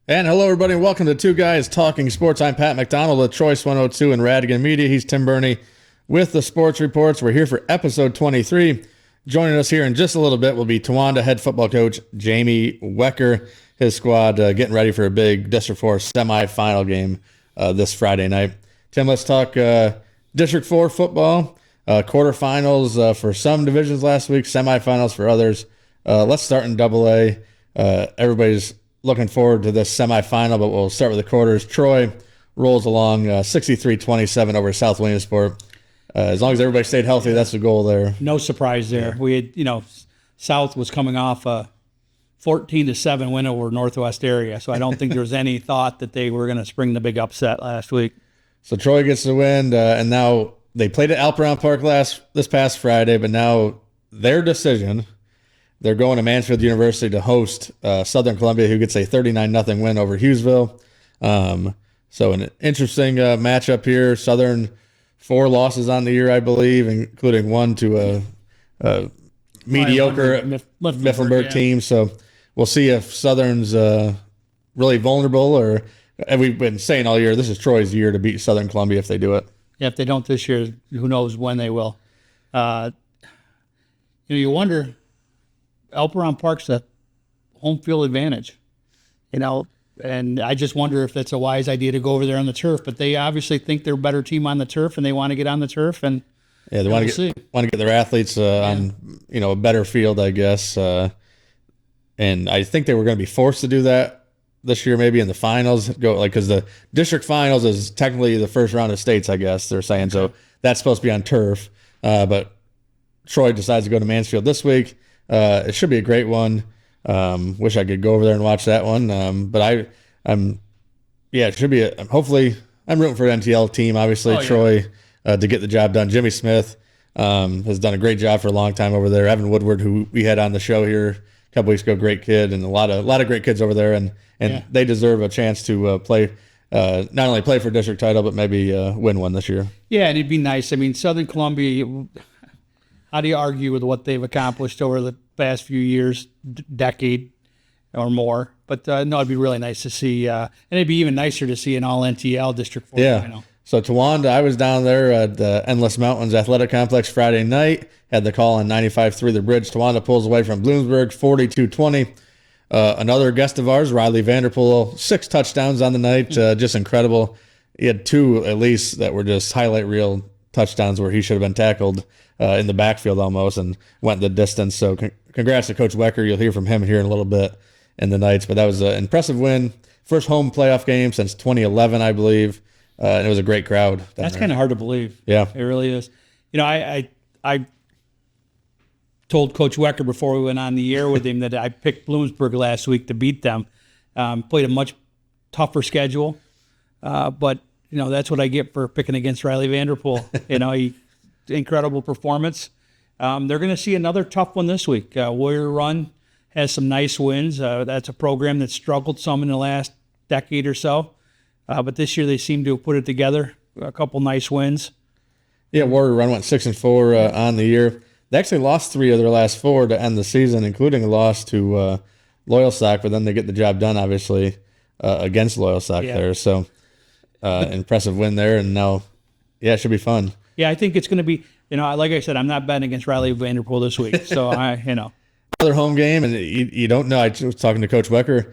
And hello, everybody, and welcome to Two Guys Talking Sports. I'm Pat McDonald with Choice 102 and Radigan Media. He's Tim Burney with the Sports Reports. We're here for episode 23. Joining us here in just a little bit will be Towanda head football coach Jamie Wecker. His squad getting ready for a big District 4 semifinal game this Friday night. Tim, let's talk District 4 football. Quarterfinals for some divisions last week, semifinals for others. Let's start in AA. Everybody's looking forward to this semifinal, but we'll start with the quarters. Troy rolls along 63-27 over South Williamsport. As long as everybody stayed healthy, that's the goal there. No surprise there. Yeah. We had, South was coming off a 14-7 win over Northwest area, so I don't think there was any thought that they were going to spring the big upset last week. So Troy gets the win, and now they played at Alperon Park this past Friday, but now their decision. They're going to Mansfield University to host Southern Columbia, who gets a 39-0 win over Hughesville. So an interesting matchup here. Southern, 4 losses on the year, I believe, including one to a mediocre Mifflinburg team. So we'll see if Southern's really vulnerable, or and we've been saying all year, this is Troy's year to beat Southern Columbia if they do it. Yeah, if they don't this year, who knows when they will. You wonder, Alperon Park's a home field advantage, and I just wonder if that's a wise idea to go over there on the turf. But they obviously think they're a better team on the turf, and they want to get on the turf. And yeah, they want to get their athletes on a better field, I guess. And I think they were going to be forced to do that this year, maybe in the finals. Because the district finals is technically the first round of states, I guess they're saying. So that's supposed to be on turf, but Troy decides to go to Mansfield this week. It should be a great one. Wish I could go over there and watch that one. But it should be. Hopefully, I'm rooting for an NTL team. Obviously, Troy to get the job done. Jimmy Smith has done a great job for a long time over there. Evan Woodward, who we had on the show here a couple weeks ago, great kid, and a lot of great kids over there, and they deserve a chance to play. Not only play for district title, but maybe win one this year. Yeah, and it'd be nice. I mean, Southern Columbia. How do you argue with what they've accomplished over the past few years, decade or more? But no, it'd be really nice to see, and it'd be even nicer to see an all-NTL District 4 final. So Towanda, I was down there at the Endless Mountains Athletic Complex Friday night, had the call on 95.3 The Bridge. Towanda pulls away from Bloomsburg, 42-20. Another guest of ours, Riley Vanderpool, 6 touchdowns on the night, just incredible. He had 2 at least that were just highlight reel touchdowns where he should have been tackled in the backfield almost and went the distance. So congrats to Coach Wecker. You'll hear from him here in a little bit in the Knights. But that was an impressive win. First home playoff game since 2011, I believe. And it was a great crowd. That's kind of hard to believe. Yeah. It really is. I told Coach Wecker before we went on the air with him that I picked Bloomsburg last week to beat them. Played a much tougher schedule. But that's what I get for picking against Riley Vanderpool. Incredible performance. They're going to see another tough one this week. Warrior Run has some nice wins. That's a program that struggled some in the last decade or so. But this year they seem to have put it together. A couple nice wins. Yeah, Warrior Run went 6-4 on the year. They actually lost 3 of their last 4 to end the season, including a loss to Loyalsock, but then they get the job done, obviously, against Loyalsock there. So impressive win there, and now, it should be fun. Yeah, I think it's going to be, like I said, I'm not betting against Riley Vanderpool this week. So, Another home game, and you don't know. I was talking to Coach Wecker.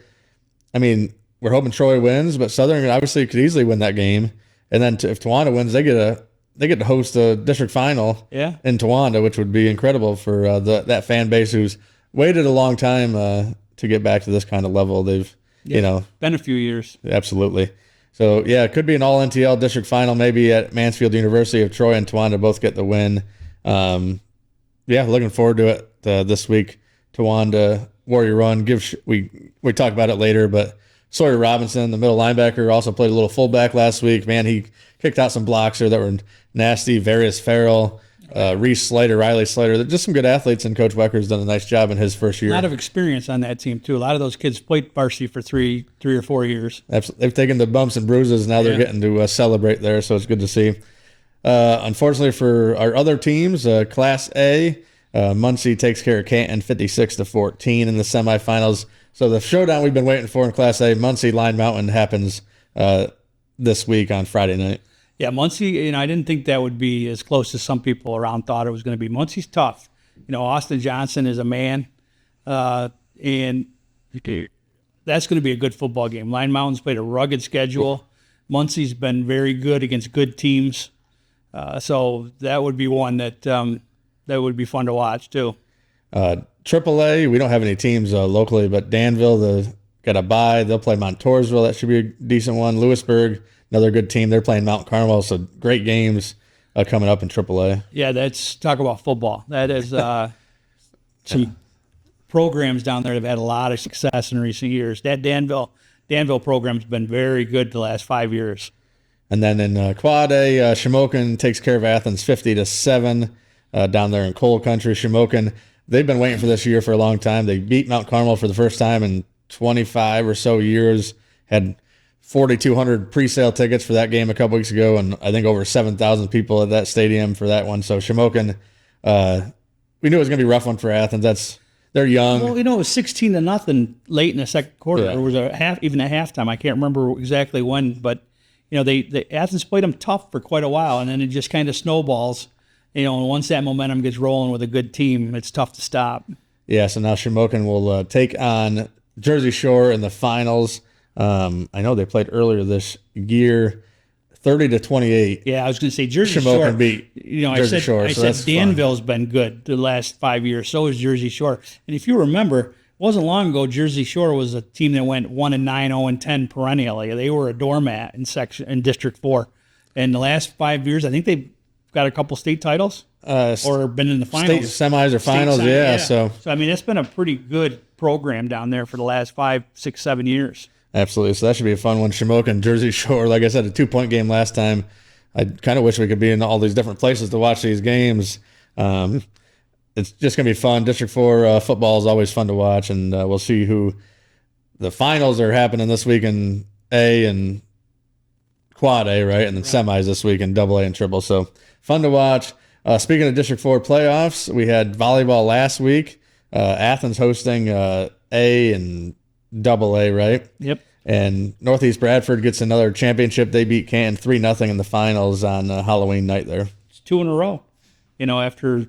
I mean, we're hoping Troy wins, but Southern obviously could easily win that game. And then if Towanda wins, they get to host a district final in Towanda, which would be incredible for that fan base who's waited a long time to get back to this kind of level. They've, been a few years. Absolutely. So, it could be an all-NTL district final, maybe at Mansfield University if Troy and Towanda both get the win. Looking forward to it this week. Towanda, Warrior Run. We talk about it later, but Sawyer Robinson, the middle linebacker, also played a little fullback last week. Man, he kicked out some blocks there that were nasty. Various Farrell, Reese Slater, Riley Slater. They're just some good athletes, and Coach Wecker's done a nice job in his first year. A lot of experience on that team, too. A lot of those kids played varsity for three or 4 years. Absolutely. They've taken the bumps and bruises. Now they're getting to celebrate there, so it's good to see. Unfortunately for our other teams, Class A, Muncie takes care of Canton 56-14 in the semifinals. So the showdown we've been waiting for in Class A, Muncie Line Mountain, happens this week on Friday night. Yeah, Muncie, I didn't think that would be as close as some people around thought it was going to be. Muncie's tough. Austin Johnson is a man, and that's going to be a good football game. Line Mountain's played a rugged schedule. Muncie's been very good against good teams. So that would be one that would be fun to watch, too. AAA, we don't have any teams locally, but Danville got a bye. They'll play Montoursville. That should be a decent one. Lewisburg, another good team. They're playing Mount Carmel, so great games coming up in AAA. Yeah, that's talk about football. That is some programs down there that have had a lot of success in recent years. That Danville program's been very good the last 5 years. And then in Quad A, Shamokin takes care of Athens 50-7 down there in coal country. Shamokin, they've been waiting for this year for a long time. They beat Mount Carmel for the first time in 25 or so years. Had 4,200 pre-sale tickets for that game a couple weeks ago, and I think over 7,000 people at that stadium for that one. So Shamokin, we knew it was going to be a rough one for Athens. They're young. Well, it was 16-0 late in the second quarter. Yeah. There was even a halftime. I can't remember exactly when, but they Athens played them tough for quite a while, and then it just kind of snowballs. And once that momentum gets rolling with a good team, it's tough to stop. Yeah, so now Shamokin will take on Jersey Shore in the finals. I know they played earlier this year, 30-28. Yeah, I was going to say Jersey Shamokin Shore. beat Jersey Shore. I said Danville's been good the last 5 years. So has Jersey Shore. And if you remember, it wasn't long ago Jersey Shore was a team that went 1-9, 0-10 perennially. They were a doormat in District 4. And the last 5 years, I think they've got a couple state titles or been in the finals. State semis or finals, yeah. So I mean, it's been a pretty good program down there for the last 5, 6, 7 years. Absolutely. So that should be a fun one. Shamokin, Jersey Shore. Like I said, a 2-point game last time. I kind of wish we could be in all these different places to watch these games. It's just going to be fun. District 4 football is always fun to watch, and we'll see who the finals are happening this week in A and Quad A, right? And then semis this week in AA and Triple. So fun to watch. Speaking of District 4 playoffs, we had volleyball last week. Athens hosting A and AA, right? Yep. And Northeast Bradford gets another championship. They beat Canton 3-0 in the finals on Halloween night there. It's 2 in a row, after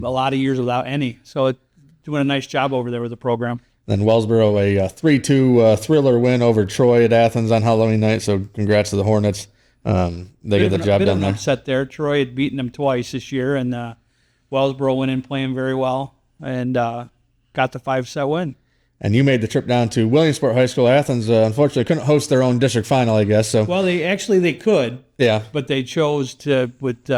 a lot of years without any. So it's doing a nice job over there with the program. Then Wellsboro, a 3-2 thriller win over Troy at Athens on Halloween night. So congrats to the Hornets. They get the job done there. Upset there. Troy had beaten them twice this year, and Wellsboro went in playing very well and got the 5-set win. And you made the trip down to Williamsport High School. Athens, unfortunately, couldn't host their own district final, I guess. So well, they could. Yeah. But they chose to, with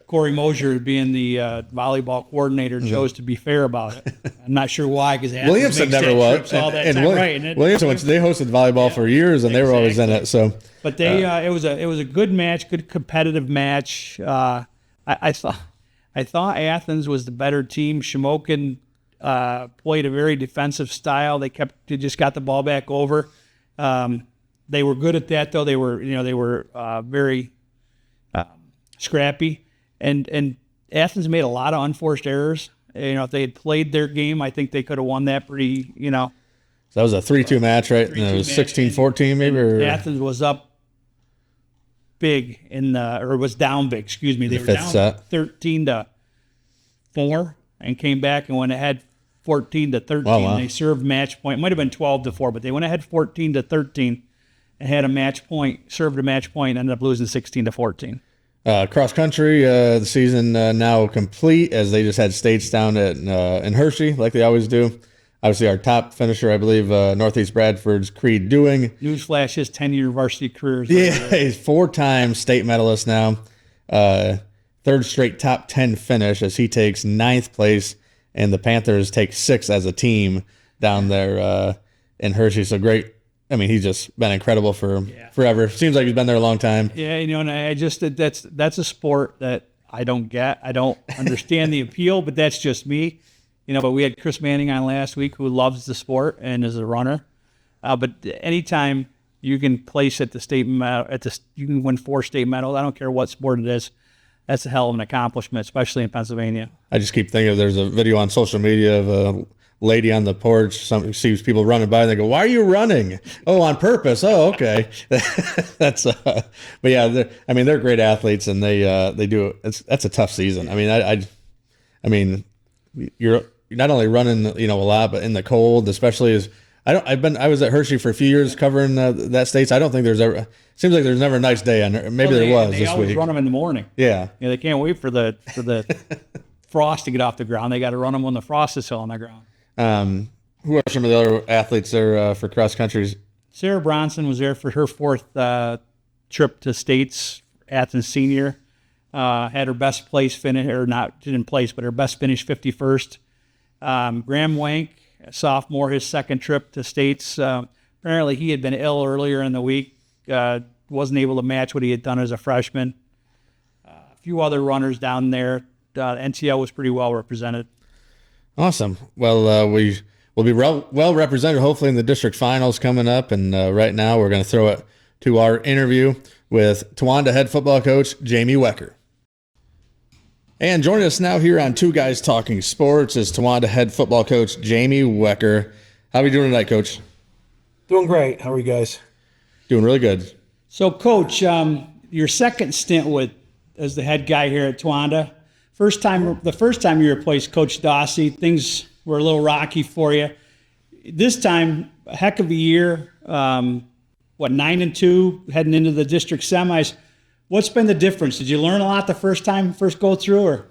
Corey Mosier being the volleyball coordinator, chose to be fair about it. I'm not sure why, because Williamson never was. Williamson, they hosted volleyball for years, and they were always in it. So, but it was a good match, good competitive match. I thought Athens was the better team. Shamokin played a very defensive style. They just got the ball back over. They were good at that, though. They were very scrappy, and Athens made a lot of unforced errors. If they had played their game, I think they could have won that pretty. So that was a 3-2 match, right? And it was 16-14, maybe. Or Athens was up big was down big. Excuse me. They were down 13-4 and came back and went ahead 14-13. Wow. They served match point. It might have been 12-4, but they went ahead 14-13 and had a match point, served a match point, and ended up losing 16-14. Cross country, the season now complete, as they just had states down in Hershey, like they always do. Obviously, our top finisher, I believe, Northeast Bradford's Creed Dewing. Newsflash, his 10-year varsity career. Yeah, he's 4-time state medalist now. Third straight top 10 finish as he takes 9th place, and the Panthers take 6th as a team down there in Hershey. So great. I mean, he's just been incredible for forever. Seems like he's been there a long time. Yeah, and I just that's a sport that I don't get. I don't understand the appeal, but that's just me. But we had Chris Manning on last week, who loves the sport and is a runner. But anytime you can place at the state you can win 4 state medals. I don't care what sport it is. That's a hell of an accomplishment, especially in Pennsylvania. I just keep thinking there's a video on social media of lady on the porch. Some sees people running by and they go, "Why are you running?" "Oh, on purpose." "Oh, okay." That's but yeah, they're great athletes, and they do. That's a tough season. I mean, you're not only running, a lot, but in the cold, especially as I was at Hershey for a few years covering that states. I don't think there's ever, seems like there's never a nice day on there. Maybe there was they this always week. run them in the morning. Yeah. They can't wait for the frost to get off the ground. They got to run them when the frost is still on the ground. Who are some of the other athletes there for cross country? Sarah Bronson was there for her fourth trip to states, Athens senior. Had her best place finish, or not, didn't place, but her best finish 51st. Graham Wank, sophomore, his second trip to states. Apparently he had been ill earlier in the week, wasn't able to match what he had done as a freshman. A few other runners down there. NCL was pretty well represented. Awesome. Well, we will be well represented, hopefully, in the district finals coming up. And right now we're going to throw it to our interview with Towanda head football coach Jamie Wecker. And joining us now here on Two Guys Talking Sports is Towanda head football coach Jamie Wecker. How are you doing tonight, Coach? Doing great. How are you guys? Doing really good. So, Coach, your second stint as the head guy here at Towanda. The first time you replaced Coach Dossie, things were a little rocky for you. This time, a heck of a year. 9-2, heading into the district semis. What's been the difference? Did you learn a lot the first go through, or?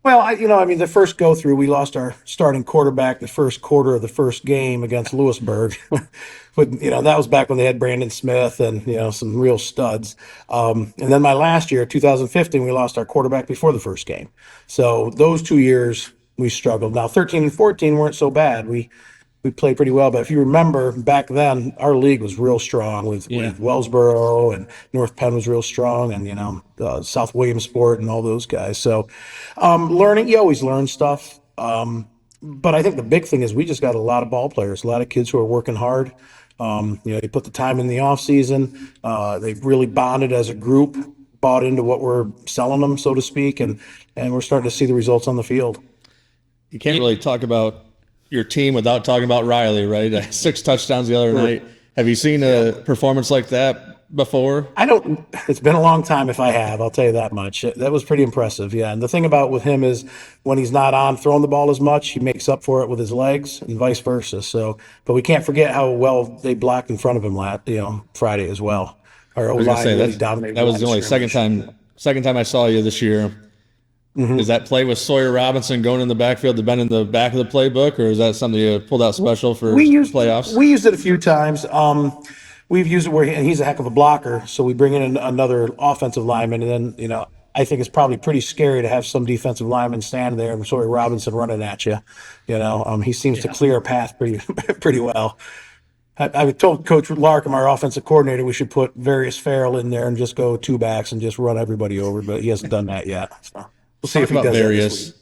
Well, the first go through, we lost our starting quarterback the first quarter of the first game against Lewisburg. But, that was back when they had Brandon Smith and, some real studs. And then my last year, 2015, we lost our quarterback before the first game. So those 2 years we struggled. Now 13 and 14 weren't so bad. We played pretty well, but if you remember back then, our league was real strong with Wellsboro, and North Penn was real strong, and South Williamsport and all those guys. So learning, you always learn stuff. But I think the big thing is we just got a lot of ball players, a lot of kids who are working hard. They put the time in the off season. They've really bonded as a group, bought into what we're selling them, so to speak, and we're starting to see the results on the field. You can't really talk about your team without talking about Riley, right? 6 touchdowns the other night. Have you seen a performance like that before? It's been a long time if I have, I'll tell you that much. That was pretty impressive, yeah. And the thing with him is when he's not on throwing the ball as much, he makes up for it with his legs and vice versa. So, but we can't forget how well they blocked in front of him Friday as well. Our O-line really dominated. That was the only second time I saw you this year. Mm-hmm. Is that play with Sawyer Robinson going in the backfield to been in the back of the playbook, or is that something you pulled out special for playoffs? We used it a few times. We've used it where he's a heck of a blocker, so we bring in another offensive lineman, and then I think it's probably pretty scary to have some defensive lineman stand there and Sawyer Robinson running at you. He seems to clear a path pretty well. I told Coach Larkham, our offensive coordinator, we should put Various Farrell in there and just go 2 backs and just run everybody over, but he hasn't done that yet. So. We'll see if he does Various.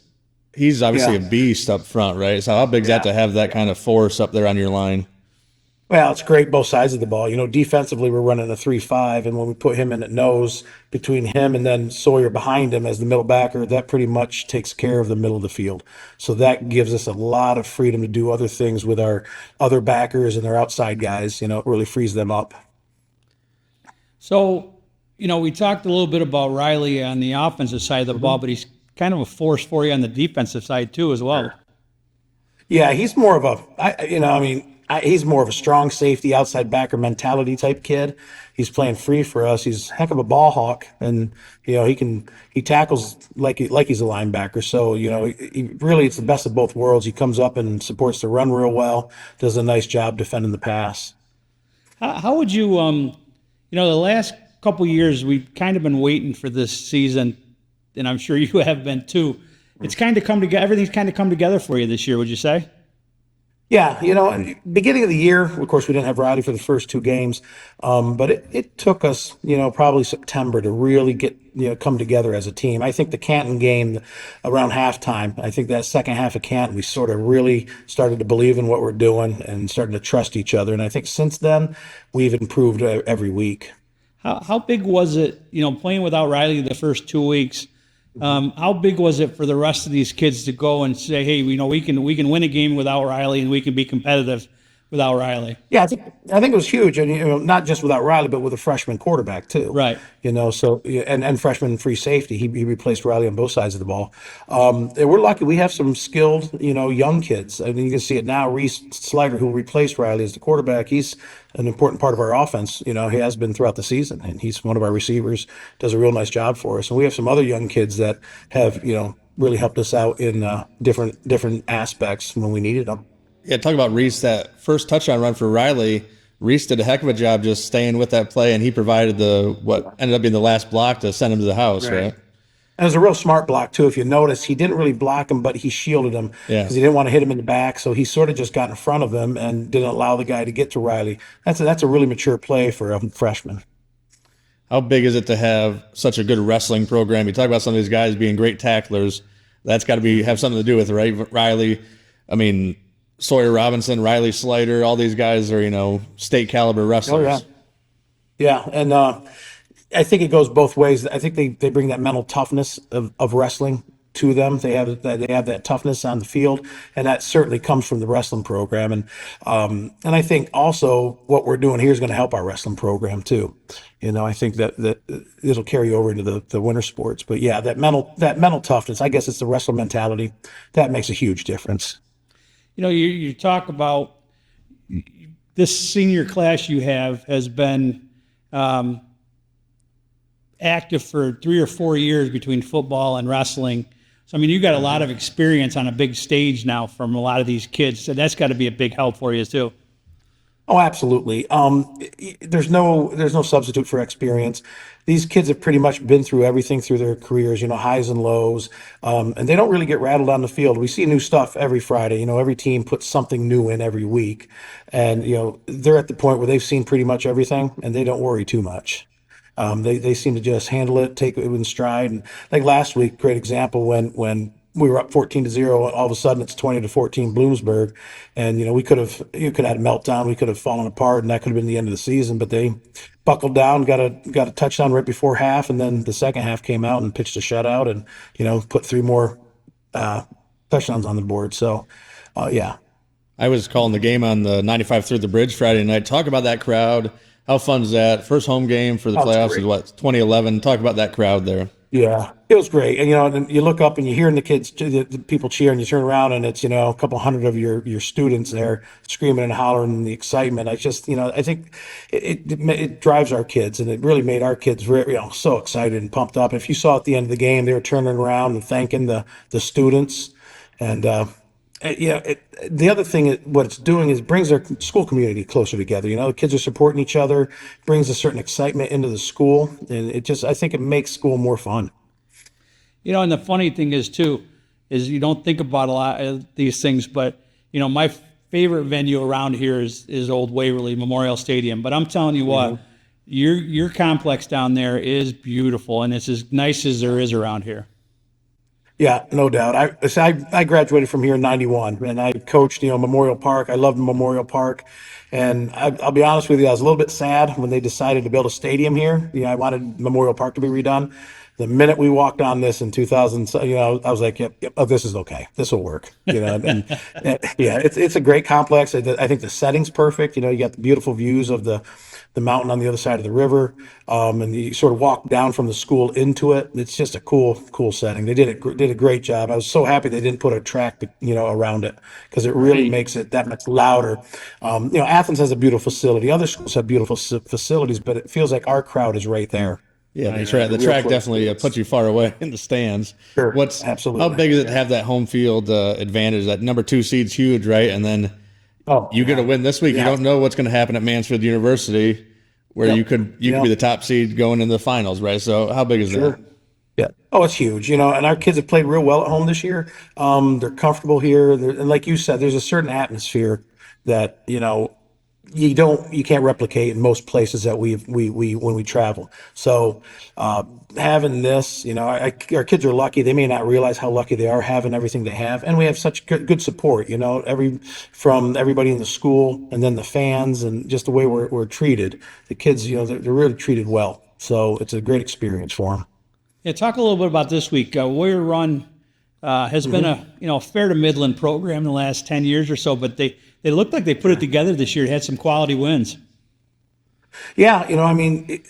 He's obviously a beast up front, right? So how big is that to have that kind of force up there on your line? Well, it's great both sides of the ball. Defensively, we're running a 3-5, and when we put him in at nose, between him and then Sawyer behind him as the middle backer, that pretty much takes care of the middle of the field. So that gives us a lot of freedom to do other things with our other backers and their outside guys. It really frees them up. So, we talked a little bit about Riley on the offensive side of the ball, but he's kind of a force for you on the defensive side too, as well. Yeah, he's more of he's more of a strong safety, outside backer mentality type kid. He's playing free for us. He's a heck of a ball hawk, and he tackles like he's a linebacker. So he really, it's the best of both worlds. He comes up and supports the run real well. Does a nice job defending the pass. How would you the last couple years we've kind of been waiting for this season, and I'm sure you have been too. It's kind of come together. Everything's kind of come together for you this year, would you say? Yeah, beginning of the year, of course, we didn't have Riley for the first 2 games, but it took us, probably September to really get, come together as a team. I think the Canton game around halftime, I think that second half of Canton, we sort of really started to believe in what we're doing and starting to trust each other. And I think since then, we've improved every week. How big was it, playing without Riley the first 2 weeks? How big was it for the rest of these kids to go and say, hey, we can win a game without Riley and we can be competitive without Riley? Yeah, I think it was huge, and not just without Riley, but with a freshman quarterback too. Right. So yeah, and freshman free safety, he replaced Riley on both sides of the ball. And we're lucky we have some skilled, young kids. I mean, you can see it now. Reese Slider, who replaced Riley as the quarterback, he's an important part of our offense. He has been throughout the season, and he's one of our receivers. Does a real nice job for us, and we have some other young kids that have, really helped us out in different aspects when we needed them. Yeah, talk about Reese, that first touchdown run for Riley. Reese did a heck of a job just staying with that play, and he provided what ended up being the last block to send him to the house, right? And it was a real smart block, too. If you notice, he didn't really block him, but he shielded him Yeah. because he didn't want to hit him in the back. So he sort of just got in front of him and didn't allow the guy to get to Riley. That's a really mature play for a freshman. How big is it to have such a good wrestling program? You talk about some of these guys being great tacklers. That's got to have something to do with it, right? Riley, I mean, Sawyer Robinson, Riley Slider, all these guys are, state caliber wrestlers. Oh, yeah. Yeah, and I think it goes both ways. I think they bring that mental toughness of wrestling to them. They have that toughness on the field, and that certainly comes from the wrestling program. And I think also what we're doing here is going to help our wrestling program too. I think that it'll carry over into the winter sports. But yeah, that mental toughness. I guess it's the wrestler mentality that makes a huge difference. You talk about this senior class you have has been active for 3 or 4 years between football and wrestling. So, I mean, you got a lot of experience on a big stage now from a lot of these kids. So that's got to be a big help for you too. Oh, absolutely. There's no substitute for experience. These kids have pretty much been through everything through their careers, highs and lows, and they don't really get rattled on the field. We see new stuff every Friday. Every team puts something new in every week, and they're at the point where they've seen pretty much everything, and they don't worry too much. They seem to just handle it, take it in stride. And like last week, great example when we were up 14-0, all of a sudden it's 20-14 Bloomsburg, and you could have had a meltdown, we could have fallen apart, and that could have been the end of the season. But they buckled down, got a touchdown right before half, and then the second half came out and pitched a shutout, and put 3 more touchdowns on the board. So, yeah. I was calling the game on the 95 through the bridge Friday night. Talk about that crowd. How fun is that? First home game for the playoffs is what, 2011? Talk about that crowd there. Yeah, it was great. And, and you look up and you're hearing the kids, the people cheer, and you turn around and it's, a couple hundred of your students there screaming and hollering and the excitement. I just, I think it drives our kids, and it really made our kids, so excited and pumped up. If you saw at the end of the game, they were turning around and thanking the students. And, the other thing, what it's doing is brings our school community closer together. The kids are supporting each other, brings a certain excitement into the school, and I think it makes school more fun. And the funny thing is too, is you don't think about a lot of these things, but my favorite venue around here is Old Waverly Memorial Stadium. But I'm telling you what, your complex down there is beautiful, and it's as nice as there is around here. Yeah, no doubt. I graduated from here in '91, and I coached, Memorial Park. I loved Memorial Park, and I'll be honest with you, I was a little bit sad when they decided to build a stadium here. I wanted Memorial Park to be redone. The minute we walked on this in 2000, I was like, yep, oh, this is okay. This will work. And yeah, it's a great complex. I think the setting's perfect. You got the beautiful views of the mountain on the other side of the river, and you sort of walk down from the school into it. It's just a cool setting. They did a great job. I was so happy they didn't put a track, around it, because it really makes it that much louder. Athens has a beautiful facility. Other schools have beautiful facilities, but it feels like our crowd is right there. Yeah, the track definitely puts you far away in the stands. Sure, How absolutely. big is it to have that home field advantage? That number 2 seed's huge, right? And then you get a win this week. Yeah. You don't know what's going to happen at Mansfield University, where you could be the top seed going into the finals, right? So how big is that? Yeah. Oh, it's huge. And our kids have played real well at home this year. They're comfortable here, and like you said, there's a certain atmosphere that you can't replicate in most places that we when we travel. So having this, our kids are lucky. They may not realize how lucky they are having everything they have, and we have such good support. From everybody in the school, and then the fans, and just the way we're treated. The kids, they're really treated well. So it's a great experience for them. Yeah, talk a little bit about this week. Warrior Run has been a fair to Midland program the last 10 years or so, but they looked like they put it together this year. Had some quality wins. Yeah, I mean,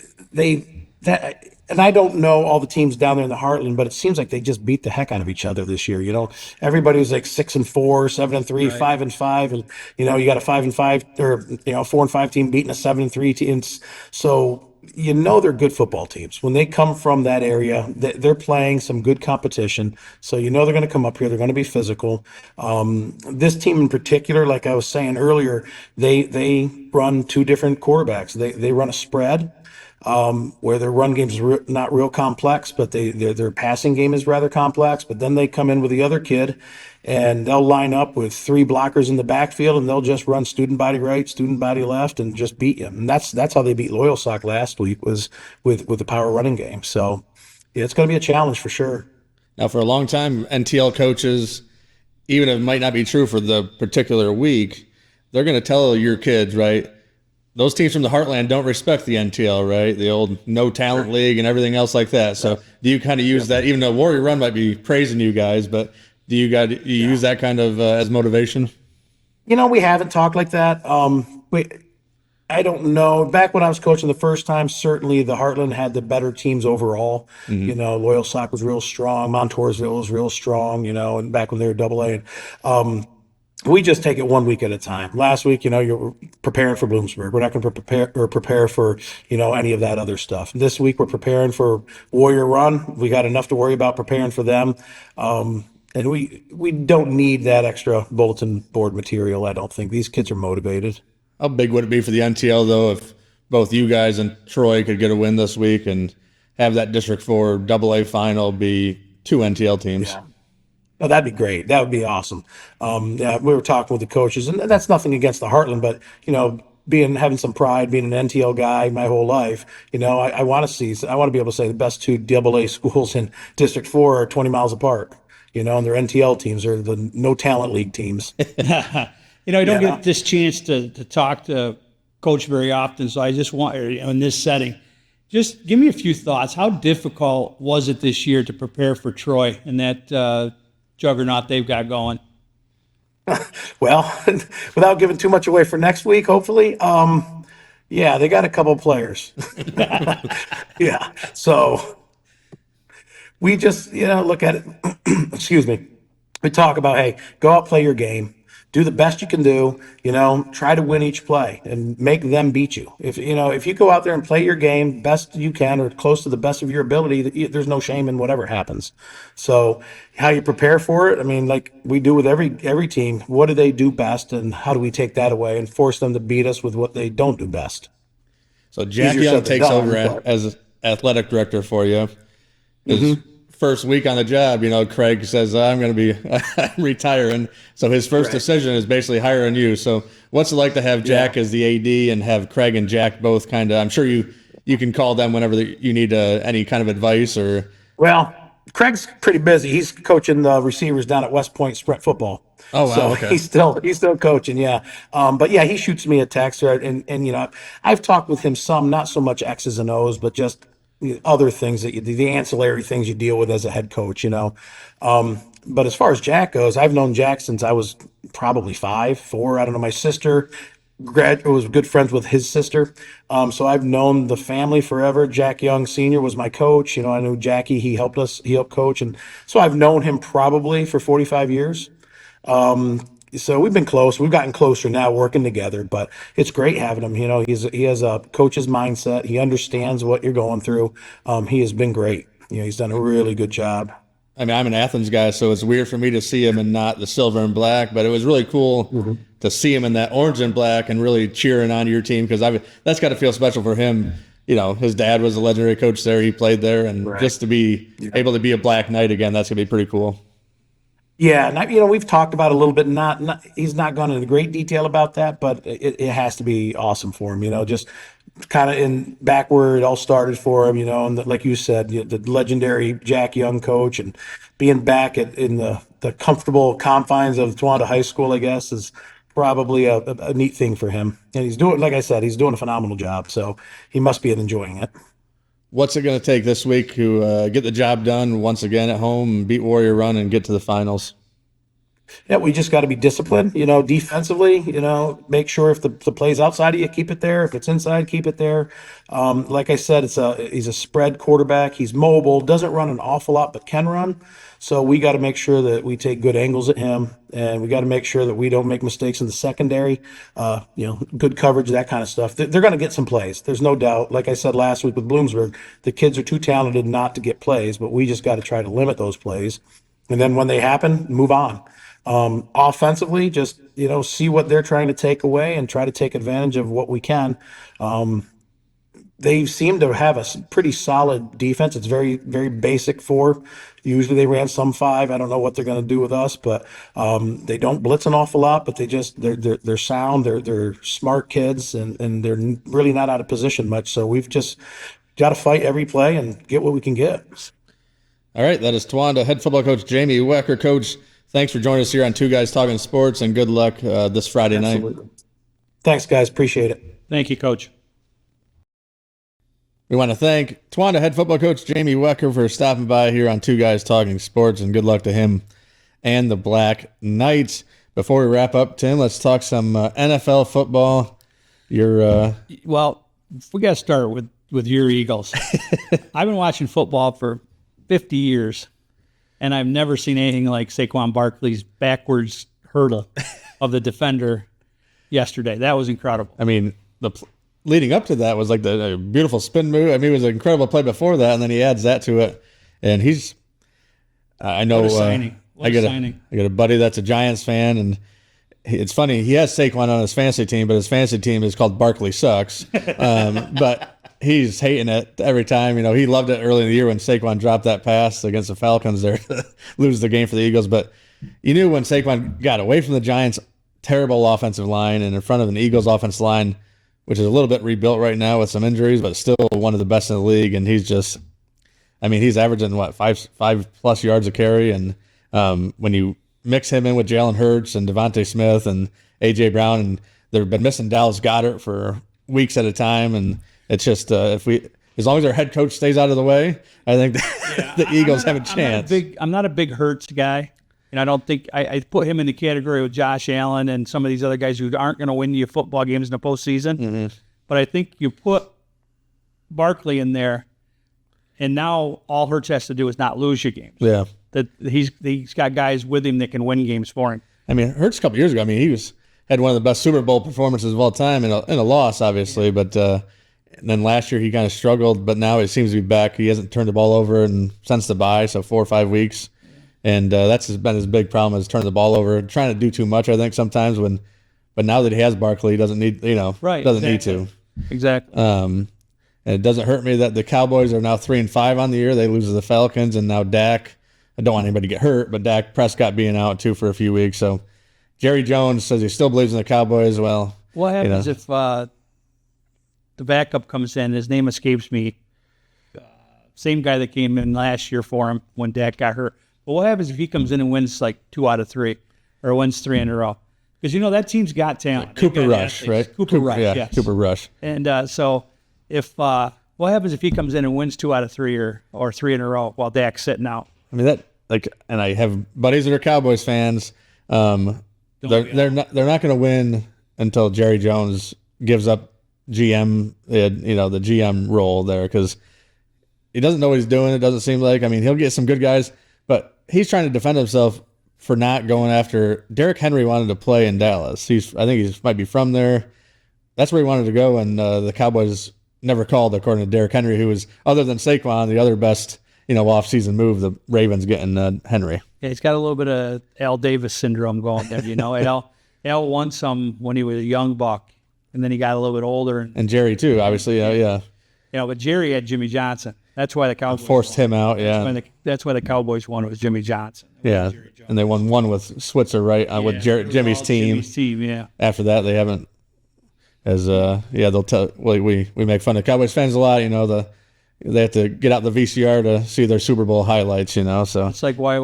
and I don't know all the teams down there in the Heartland, but it seems like they just beat the heck out of each other this year. Everybody was like 6-4, 7-3, Right. 5-5, and you got a 5-5 or 4-5 team beating a 7-3 team. So they're good football teams when they come from that area. They're playing some good competition, so they're going to come up here. They're going to be physical. This team in particular, like I was saying earlier, they run two different quarterbacks. They run a spread, where their run game is not real complex, but their passing game is rather complex. But then they come in with the other kid, and they'll line up with three blockers in the backfield, and they'll just run student body right, student body left, and just beat you. And that's how they beat Loyalsock last week, was with the power running game. So yeah, it's going to be a challenge for sure. Now, for a long time, NTL coaches, even if it might not be true for the particular week, they're going to tell your kids, right? Those teams from the Heartland don't respect the NTL, right? The old no talent league and everything else like that. So do you kind of use that, even though Warrior Run might be praising you guys, but do you use that kind of as motivation? We haven't talked like that. I don't know. Back when I was coaching the first time, certainly the Heartland had the better teams overall. Loyalsock was real strong. Montoursville was real strong, and back when they were AA. And we just take it 1 week at a time. Last week, you're preparing for Bloomsburg. We're not going to prepare for, any of that other stuff. This week, we're preparing for Warrior Run. We got enough to worry about preparing for them. And we don't need that extra bulletin board material, I don't think. These kids are motivated. How big would it be for the NTL, though, if both you guys and Troy could get a win this week and have that District 4 AA final be two NTL teams? Yeah. Oh, that'd be great. That would be awesome. Yeah, we were talking with the coaches, and that's nothing against the Heartland, but having some pride, being an NTL guy my whole life, I want to be able to say the best two AA schools in District 4 are 20 miles apart. And their NTL teams are the no talent league teams. I don't get this chance to talk to Coach very often, so I just want, in this setting, just give me a few thoughts. How difficult was it this year to prepare for Troy and that juggernaut they've got going? Well, without giving too much away for next week, hopefully, yeah, they got a couple players. Yeah, so we just, look at it. Excuse me. We talk about, hey, go out, play your game, do the best you can do, try to win each play and make them beat you. If you go out there and play your game best you can or close to the best of your ability, there's no shame in whatever happens. So how you prepare for it, I mean, like we do with every team, what do they do best and how do we take that away and force them to beat us with what they don't do best? So Jack Young takes over as athletic director for you. His first week on the job, Craig says, I'm going to be retiring. So his first decision is basically hiring you. So what's it like to have Jack as the AD and have Craig and Jack both kind of, I'm sure you can call them whenever you need any kind of advice or. Well, Craig's pretty busy. He's coaching the receivers down at West Point Sprint football. Oh, wow. So okay. he's still coaching. Yeah. But yeah, he shoots me a text and I've talked with him some, not so much X's and O's, but just other things the ancillary things you deal with as a head coach, but as far as Jack goes, I've known Jack since I was probably 4. I don't know. My sister was good friends with his sister. So I've known the family forever. Jack Young Sr. was my coach. I knew Jackie, he helped coach. And so I've known him probably for 45 years. So we've been close. We've gotten closer now working together, but it's great having him. He has a coach's mindset. He understands what you're going through. He has been great. He's done a really good job. I mean, I'm an Athens guy, so it's weird for me to see him in not the silver and black, but it was really cool to see him in that orange and black and really cheering on your team because that's got to feel special for him. His dad was a legendary coach there. He played there, and just to be able to be a Black Knight again, that's going to be pretty cool. Yeah, and we've talked about it a little bit. Not he's not gone into great detail about that, but it has to be awesome for him. Just kind of in back where it all started for him. And like you said, the legendary Jack Young coach, and being back in the comfortable confines of Towanda High School, I guess, is probably a neat thing for him. And he's doing, like I said, he's doing a phenomenal job. So he must be enjoying it. what's it going to take this week to get the job done once again at home, beat Warrior Run, and get to the finals? Yeah, we just got to be disciplined, defensively, make sure if the play's outside of you, keep it there. If it's inside, keep it there. Like I said, he's a spread quarterback. He's mobile, doesn't run an awful lot, but can run. So we got to make sure that we take good angles at him, and we got to make sure that we don't make mistakes in the secondary, good coverage, that kind of stuff. They're going to get some plays. There's no doubt. Like I said last week with Bloomsburg, the kids are too talented not to get plays, but we just got to try to limit those plays. And then when they happen, move on. Offensively, just, see what they're trying to take away and try to take advantage of what we can. They seem to have a pretty solid defense. It's very, very basic four. Usually they ran some five. I don't know what they're going to do with us, but they don't blitz an awful lot, but they're sound. They're smart kids, and they're really not out of position much. So we've just got to fight every play and get what we can get. All right, that is Towanda head football coach Jamie Wecker. Coach, thanks for joining us here on Two Guys Talking Sports, and good luck this Friday night. Thanks, guys. Appreciate it. Thank you, Coach. We want to thank Towanda head football coach Jamie Wecker for stopping by here on Two Guys Talking Sports, and good luck to him and the Black Knights. Before we wrap up, Tim, let's talk some NFL football. Well, we got to start with your Eagles. I've been watching football for 50 years, and I've never seen anything like Saquon Barkley's backwards hurdle of the defender yesterday. That was incredible. I mean, leading up to that was like the beautiful spin move. I mean, it was an incredible play before that, and then he adds that to it. And he's, I know, What a signing. What a signing. I got a buddy that's a Giants fan, and it's funny. He has Saquon on his fantasy team, but his fantasy team is called Barkley Sucks. But he's hating it every time. He loved it early in the year when Saquon dropped that pass against the Falcons there to lose the game for the Eagles. But you knew when Saquon got away from the Giants' terrible offensive line and in front of an Eagles offensive line, which is a little bit rebuilt right now with some injuries, but still one of the best in the league. And he's just, he's averaging, five plus yards a carry. And when you mix him in with Jalen Hurts and Devontae Smith and A.J. Brown, and they've been missing Dallas Goedert for weeks at a time, and it's just as long as our head coach stays out of the way, I think the Eagles have a chance. I'm not a big Hurts guy, and I don't think I put him in the category with Josh Allen and some of these other guys who aren't going to win you football games in the postseason. Mm-hmm. But I think you put Barkley in there, and now all Hurts has to do is not lose you games. Yeah, that he's got guys with him that can win games for him. Hurts a couple years ago, he had one of the best Super Bowl performances of all time in a loss, obviously, but. And then last year he kind of struggled, but now it seems to be back. He hasn't turned the ball over since the bye, so 4 or 5 weeks. And that's been his big problem, is turning the ball over, trying to do too much, I think, sometimes. But now that he has Barkley, he doesn't need, need to. Exactly. And it doesn't hurt me that the Cowboys are now 3-5 on the year. They lose to the Falcons, and now Dak. I don't want anybody to get hurt, but Dak Prescott being out too for a few weeks. So Jerry Jones says he still believes in the Cowboys. Well, what happens if the backup comes in? His name escapes me. Same guy that came in last year for him when Dak got hurt. But what happens if he comes in and wins like 2 out of 3, or wins 3 in a row? Because that team's got talent. Cooper Rush, athletes. Right? Cooper Rush, yes. Cooper Rush. And so if what happens if he comes in and wins 2 out of 3 or 3 in a row while Dak's sitting out? And I have buddies that are Cowboys fans. They're not going to win until Jerry Jones gives up GM, the GM role there, because he doesn't know what he's doing. It doesn't seem like. He'll get some good guys, but he's trying to defend himself for not going after. Derrick Henry wanted to play in Dallas. I think he might be from there. That's where he wanted to go, and the Cowboys never called, according to Derrick Henry, who was, other than Saquon, the other best off-season move. The Ravens getting Henry. Yeah, he's got a little bit of Al Davis syndrome going there. Al won some when he was a young buck. And then he got a little bit older. And Jerry, too, obviously, yeah. But Jerry had Jimmy Johnson. That's why the Cowboys forced him out, yeah. That's why the Cowboys won. It was Jimmy Johnson. Yeah, and they won one with Switzer, right, with Jimmy's team. Jimmy's team, yeah. After that, they haven't, they'll tell, we make fun of Cowboys fans a lot, they have to get out the VCR to see their Super Bowl highlights, so. It's like, why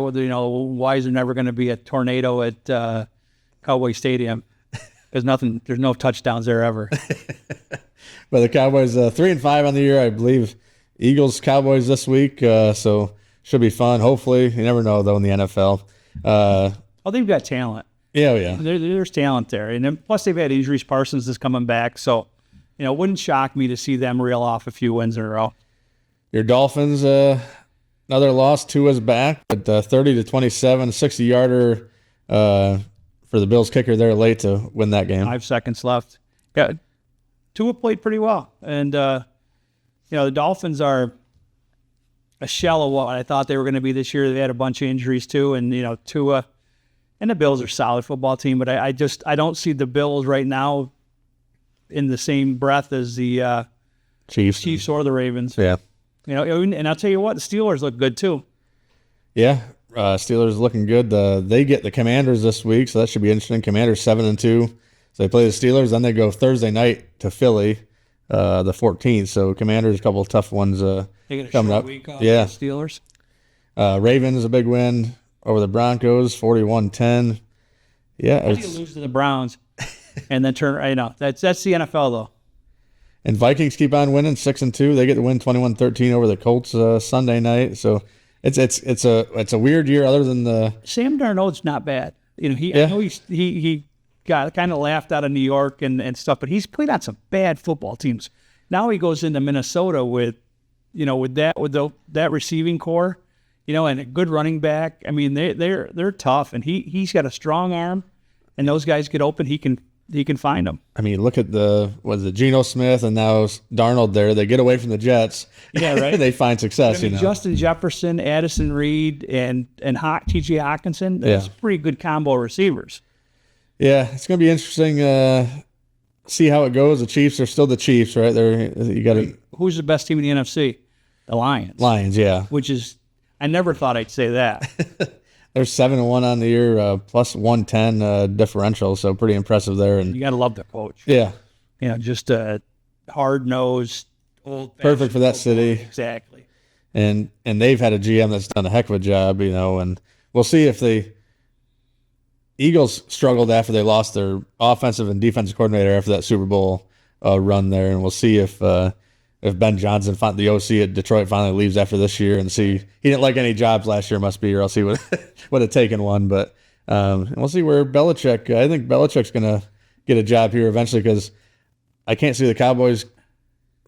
is there never going to be a tornado at Cowboy Stadium? There's no touchdowns there ever. But the Cowboys 3-5 on the year, I believe. Eagles, Cowboys this week, so should be fun. Hopefully, you never know though in the NFL. They've got talent. Yeah. There's talent there, and then plus they've had injuries. Parsons is coming back, so it wouldn't shock me to see them reel off a few wins in a row. Your Dolphins, another loss. Tua's back, but 30-27, 60-yarder for the Bills kicker there late to win that game. 5 seconds left. Yeah, Tua played pretty well, and the Dolphins are a shell of what I thought they were going to be this year. They had a bunch of injuries too, and Tua and the Bills are a solid football team, but I don't see the Bills right now in the same breath as the Chiefs or the Ravens. Yeah. And I'll tell you what, the Steelers look good too. Yeah, Steelers looking good. They get the Commanders this week, so that should be interesting. Commanders 7-2, so they play the Steelers. Then they go Thursday night to Philly, the 14th. So Commanders, a couple of tough ones They get a coming short up. week off. Yeah, The Steelers. Ravens a big win over the Broncos, 41-10. Yeah, How do you lose to the Browns and then turn? I know that's the NFL though. And Vikings keep on winning, 6-2. They get to win 21-13 over the Colts Sunday night. So it's a weird year. Other than the Sam Darnold's not bad. I know he got kind of laughed out of New York and stuff, but he's played on some bad football teams. Now he goes into Minnesota with that receiving core, and a good running back. I mean, they're tough, and he's got a strong arm, and those guys get open, he can find them. I mean, look at Geno Smith and now Darnold there. They get away from the Jets. Yeah, right. They find success. Justin Jefferson, Addison Reed, and T.J. Hawkinson. That's pretty good combo receivers. Yeah, it's going to be interesting. See how it goes. The Chiefs are still the Chiefs, right? Who's the best team in the NFC? The Lions. Lions, yeah. Which is, I never thought I'd say that. They're 7-1 on the year, plus 110 differential, so pretty impressive there. And you got to love the coach. Yeah, just a hard-nosed, old, perfect for that city. Exactly. And they've had a GM that's done a heck of a job, and we'll see if the Eagles struggled after they lost their offensive and defensive coordinator after that Super Bowl run there, and we'll see if Ben Johnson, the OC at Detroit, finally leaves after this year, and see he didn't like any jobs last year, must be, or else he would have taken one. But we'll see where Belichick. I think Belichick's going to get a job here eventually, because I can't see the Cowboys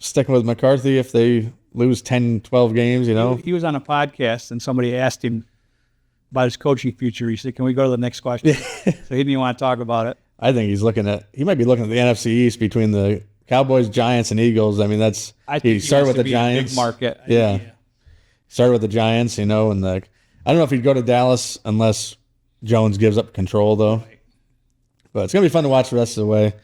sticking with McCarthy if they lose 10, 12 games. He was on a podcast and somebody asked him about his coaching future. He said, "Can we go to the next question?" So he didn't want to talk about it. I think he might be looking at the NFC East between the Cowboys, Giants, and Eagles. I mean, he started with the Giants. Big market. Yeah. Started with the Giants, and I don't know if he'd go to Dallas unless Jones gives up control, though. Right. But it's going to be fun to watch the rest of the way.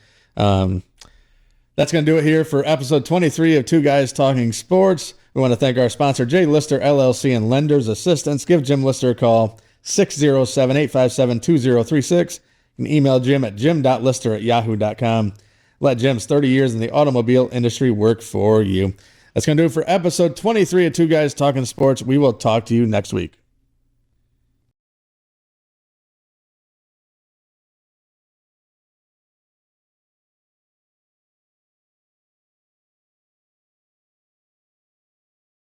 That's going to do it here for episode 23 of Two Guys Talking Sports. We want to thank our sponsor, Jay Lister, LLC, and Lenders Assistance. Give Jim Lister a call, 607-857-2036. You can email Jim at jim.lister@yahoo.com. Let Jim's 30 years in the automobile industry work for you. That's going to do it for episode 23 of Two Guys Talking Sports. We will talk to you next week.